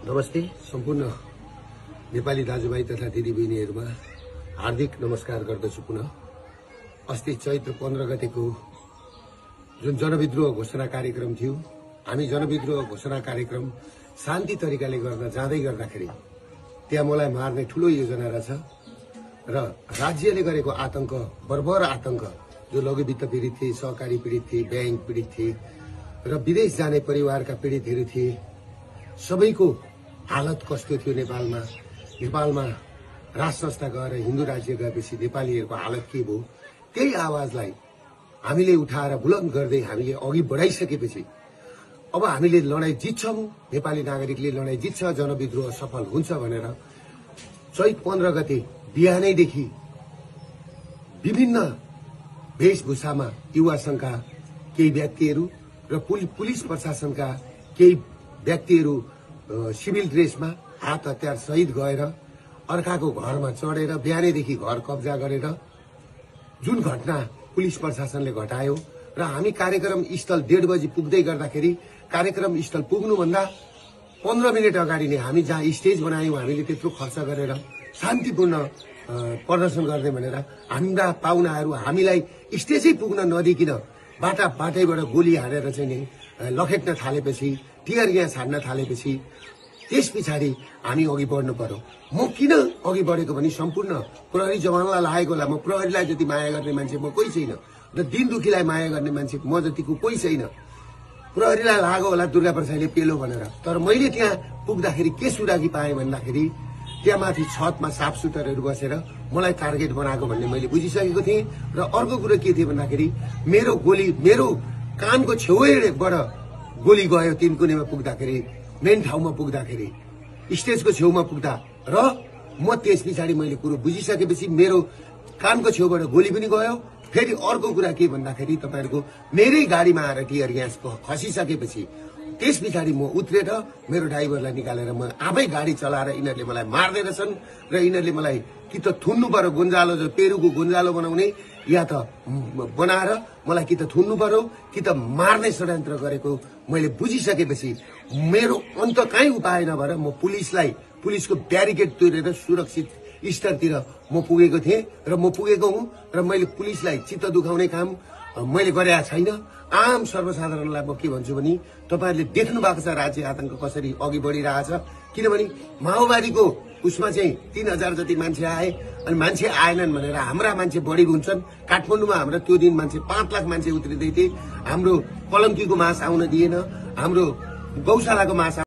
नमस्ते सम्पूर्ण नेपाली दाजुभाइ तथा दिदीबहिनीहरुमा हार्दिक नमस्कार गर्दछु। पुनः अस्ति चैत्र 15 गतेको जुन जनविद्रोह घोषणा कार्यक्रम थियो, हामी जनविद्रोह घोषणा कार्यक्रम शान्ति तरिकाले गर्न जाँदै गर्दाखेरि त्यहाँ मलाई मार्ने ठूलो योजना रहेछ र राज्यले गरेको आतंक, बर्बर आतंक, जो लघुवित्त पीडित थिए, सहकारी पीडित थिए, बैंक पीडित थिए र विदेश जाने परिवारका पीडितहरू थिए, सबैको हालत कस्तो थियो नेपालमा राज संस्था गएर हिन्दू राज्य गएपछि नेपालीहरूको हालत के भयो, त्यही आवाजलाई हामीले उठाएर बुलन्द गर्दै हामीले अघि बढाइसकेपछि अब हामीले लडाई जित्छौं, नेपाली नागरिकले लडाई जित्छ, जनविद्रोह सफल हुन्छ भनेर चैत 15 गते बिहानैदेखि विभिन्न वेशभूषामा युवा संघका केही व्यक्तिहरू र पुलिस प्रशासनका केही व्यक्तिहरू सिभिल ड्रेसमा हात हतियार सहित गएर अर्काको घरमा चढेर बिहानैदेखि घर कब्जा गरेर जुन घटना पुलिस प्रशासनले घटायो र हामी कार्यक्रम स्थल 1:30 बजे पुग्दै गर्दाखेरि कार्यक्रम स्थल पुग्नुभन्दा 15 मिनेट अगाडि नै हामी जहाँ स्टेज बनायौं, हामीले त्यत्रो खर्च गरेर शान्तिपूर्ण प्रदर्शन गर्ने भनेर हाम्रा पाहुनाहरू हामीलाई स्टेजै पुग्न नदिकिन बाटैबाट गोली हानेर चाहिँ नि लखेट्न थालेपछि, टियर ग्यास हान्न थालेपछि त्यस पछाडि हामी अघि बढ्नु पर्यो। म किन अघि बढेको भने सम्पूर्ण प्रहरी जवानलाई लागेको होला। म प्रहरीलाई जति माया गर्ने मान्छे म कोही छैन र दिन दुखीलाई माया गर्ने मान्छे म जतिको कोही छैन। प्रहरीलाई लाग्यो होला दुर्गा प्रसादले पेलो भनेर, तर मैले त्यहाँ पुग्दाखेरि के सुरागी पाएँ भन्दाखेरि त्यहाँ माथि छतमा साफ सुटरहरू बसेर मलाई टार्गेट बनाएको भन्ने मैले बुझिसकेको थिएँ। र अर्को कुरो के थियो भन्दाखेरि मेरो कानको छेउबाट गोली गयो। तिनकुनेमा पुग्दाखेरि, मेन ठाउँमा पुग्दाखेरि, स्टेजको छेउमा पुग्दा र म त्यस पछाडि मैले कुरो बुझिसकेपछि मेरो कानको छेउबाट गोली पनि गयो। फेरि अर्को कुरा के भन्दाखेरि तपाईहरुको मेरै गाडीमा आएर टियर ग्यास खसिसकेपछि त्यस पछाडि म उत्रेर मेरो ड्राइभरलाई निकालेर म आफै गाडी चलाएर यिनीहरूले मलाई मार्दै रहेछन् र यिनीहरूले मलाई कि त थुन्नु पर्यो, गुन्जालो जो पेरुको गुन्जालो बनाउने, या त बनाएर मलाई कि त थुन्नु पर्यो कि त मार्ने षड्यन्त्र गरेको मैले बुझिसकेपछि मेरो अन्त काहीँ उपाय नभएर म पुलिसको ब्यारिकेड तोडेर सुरक्षित स्तरतिर म पुगेको थिएँ र म पुगेको हुँ र मैले पुलिसलाई चित्त दुखाउने काम मैले गरेका छैन। आम सर्वसाधारणलाई म के भन्छु भने तपाईहरुले देख्नु भएको छ राज्य आतंक कसरी अघि बढिरहेछ। किनभने माओवादीको उसमा चाहिँ 3000 जति मान्छे आए अनि मान्छे आएनन् भनेर हाम्रा मान्छे बढी हुन्छन्। काठमाडौँमा हाम्रो त्यो दिन मान्छे 5 लाख मान्छे उत्रिदै थिए। हाम्रो पलङ्कीको मास आउन दिएन, हाम्रो गौशालाको मास